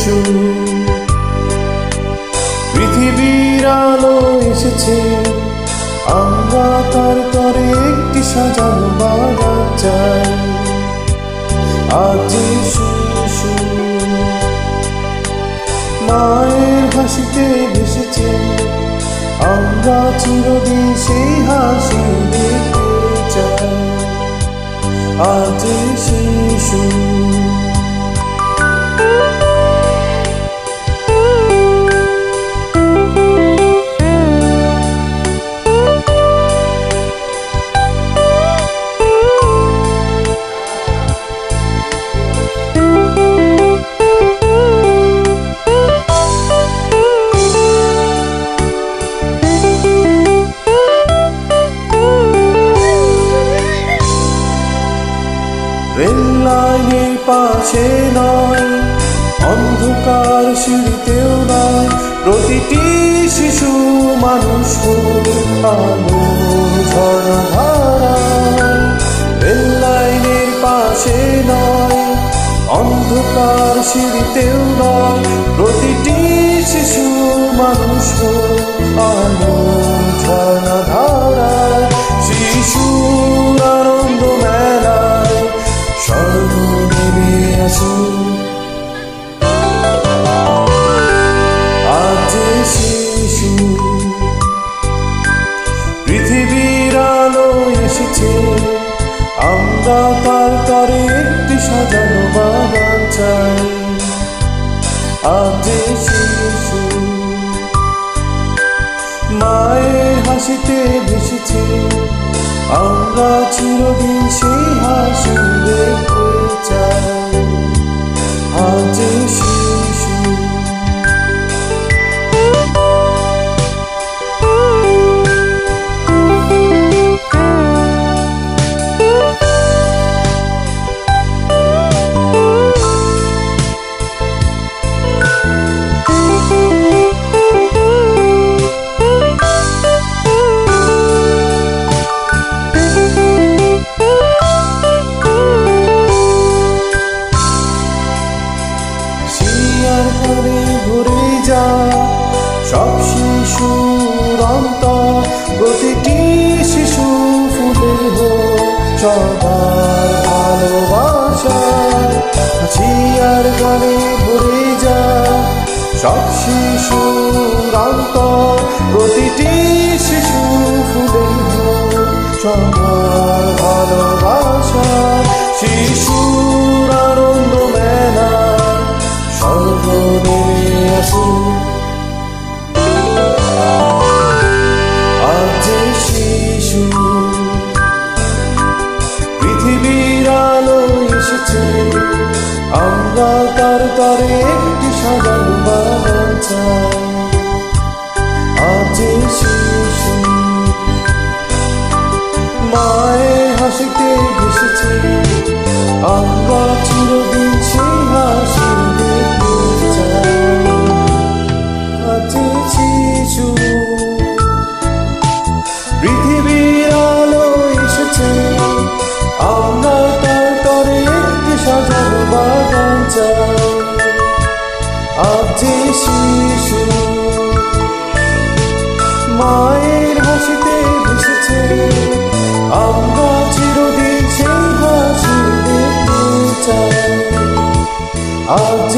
শিশু। পৃথিবীর আলো এসেছে, আমরা তার তরে একটি সাজানো বাগান চাই। আজ শিশু মায়ের হাসিতে ভেসেছে, আমরা চিরদিন সেই হাসি দেখতে চাই। আজ শিশু রেললাইনের পাশে নয়, অন্ধকার সিঁড়িতেও নয়, প্রতিটি শিশু মানুষ আলো ঝর্ণাধারা। রেললাইনের পাশে নয়, অন্ধকার সিঁড়িতেও নয়, প্রতিটি শিশু মানুষ আলো ঝর্ণাধারা। শিশুর আনন্দ মেলায় স্বর্গ নেমে আসুন। আজ শিশু পৃথিবীর আলো এসেছে, আমরা তার তরে একটি সাজানো বাগান চাই। আজ শিশু মায়ের হাসিতে ভেসেছে, আমরা চিরদিন সেই হাসি দেখতে চাই। আজ শিশু ভরে যা সব শিশুর অন্তর, প্রতিটি শিশু ফুলের হোক সবার ভালোবাসা। হাসিয়ার গানে ভরে যা সব শিশুর অন্তর, প্রতিটি শিশু ফুলের হোক সবার ভালোবাসা। শিশুর আনন্দ মেলা স্বর্গ নেমে আসুন। আজ শিশু পৃথিবীর আলো এসেছে, আমরা তার তরে একটি সাজানো বাগান চাই। আজ শিশু মায়ের হাসিতে ভেসেছে, আমরা চিরদিন সেই হাসি দেখতে চাই। আজ শিশু পৃথিবীর আলো এসেছে, আমরা তার তরে একটি সাজানো বাগান চাই। আজ শিশু মায়ের হাসিতে ভেসেছে, আমরা চিরদিন সেই হাসি দেখতে চাই। আজ